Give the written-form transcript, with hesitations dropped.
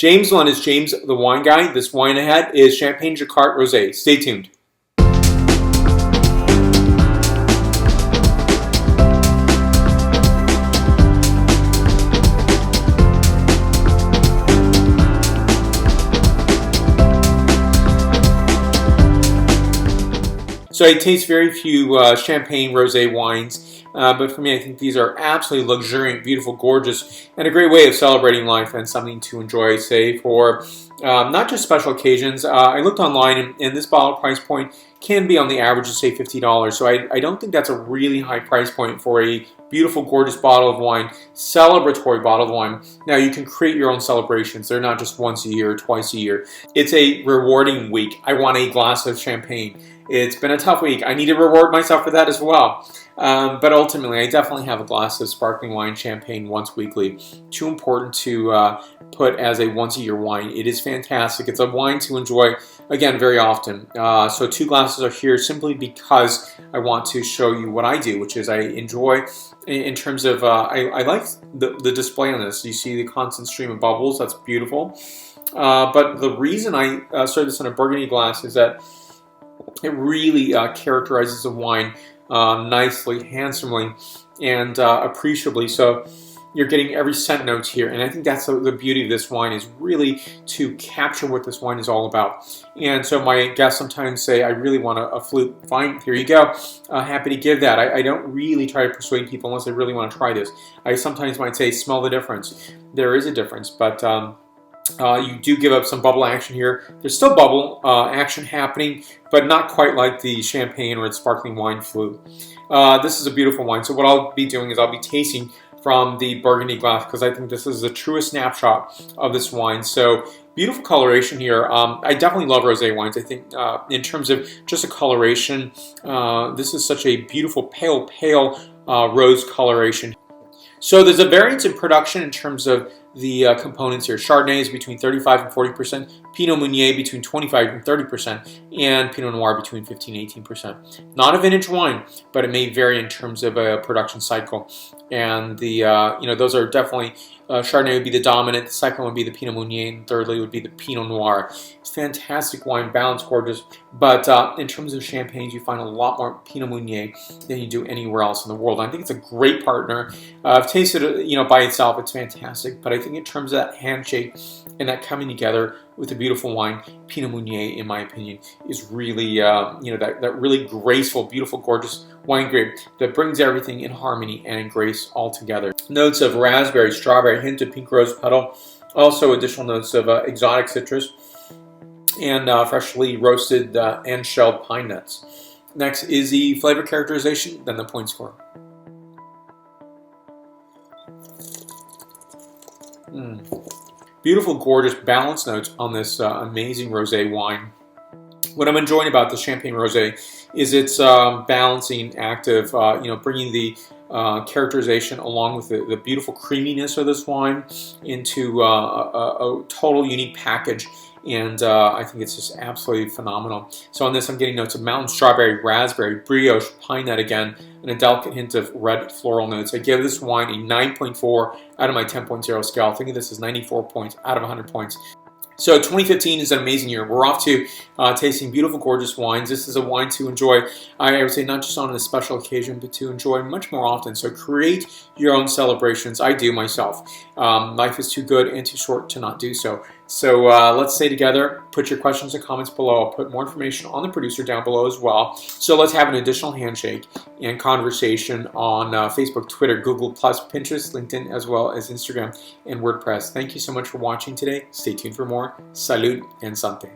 James 1 is James the Wine Guy. This wine ahead is Champagne Jacquart Rosé. Stay tuned. So I taste very few champagne rosé wines, but for me, I think these are absolutely luxuriant, beautiful, gorgeous, and a great way of celebrating life and something to enjoy, say, for not just special occasions. I looked online, and this bottle price point can be on the average of, say, $50. So I don't think that's a really high price point for a beautiful, gorgeous bottle of wine, celebratory bottle of wine. Now, you can create your own celebrations. They're not just once a year or twice a year. It's a rewarding week. I want a glass of champagne. It's been a tough week. I need to reward myself for that as well. But ultimately, I definitely have a glass of sparkling wine, champagne once weekly. Too important to put as a once-a-year wine. It is fantastic. It's a wine to enjoy, again, very often. So 2 glasses are here simply because I want to show you what I do, which is I enjoy in terms of, I like the display on this. You see the constant stream of bubbles. That's beautiful. But the reason I serve this in a burgundy glass is that it really characterizes the wine nicely, handsomely, and appreciably. So you're getting every scent notes here, and I think that's the beauty of this wine, is really to capture what this wine is all about. And so my guests sometimes say, I really want a flute. Fine, here you go. Happy to give that. I don't really try to persuade people unless they really want to try this. I sometimes might say, smell the difference. There is a difference, but you do give up some bubble action here. There's still bubble action happening, but not quite like the champagne or its sparkling wine flute. This is a beautiful wine. So what I'll be doing is I'll be tasting from the burgundy glass, because I think this is the truest snapshot of this wine. So beautiful coloration here. I definitely love rosé wines. I think in terms of just a coloration, this is such a beautiful pale rose coloration. So there's a variance in production in terms of the components here. Chardonnay is between 35 and 40%, Pinot Meunier between 25 and 30%, and Pinot Noir between 15 and 18%. Not a vintage wine, but it may vary in terms of a production cycle. And the those are definitely, Chardonnay would be the dominant, the second would be the Pinot Meunier, and thirdly would be the Pinot Noir. It's fantastic wine, balanced, gorgeous, but in terms of champagnes, you find a lot more Pinot Meunier than you do anywhere else in the world. And I think it's a great partner. I've tasted it, by itself, it's fantastic, but I think in terms of that handshake and that coming together with a beautiful wine, Pinot Meunier, in my opinion, is really, that really graceful, beautiful, gorgeous wine grape that brings everything in harmony and in grace all together. Notes of raspberry, strawberry, hint of pink rose petal, also additional notes of exotic citrus, and freshly roasted and shelled pine nuts. Next is the flavor characterization, then the point score. Beautiful, gorgeous, balanced notes on this amazing rosé wine. What I'm enjoying about the Champagne Rosé is its balancing act of, bringing the characterization along with the beautiful creaminess of this wine into a total unique package. And I think it's just absolutely phenomenal. So on this, I'm getting notes of mountain strawberry, raspberry, brioche, pine nut again, and a delicate hint of red floral notes. I give this wine a 9.4 out of my 10.0 scale. I think this is 94 points out of 100 points. So 2015 is an amazing year. We're off to tasting beautiful, gorgeous wines. This is a wine to enjoy, I would say, not just on a special occasion, but to enjoy much more often. So create your own celebrations. I do myself. Life is too good and too short to not do so. So let's stay together. Put your questions and comments below. I'll put more information on the producer down below as well. So let's have an additional handshake and conversation on Facebook, Twitter, Google+, Pinterest, LinkedIn, as well as Instagram and WordPress. Thank you so much for watching today. Stay tuned for more. Salud and Santé.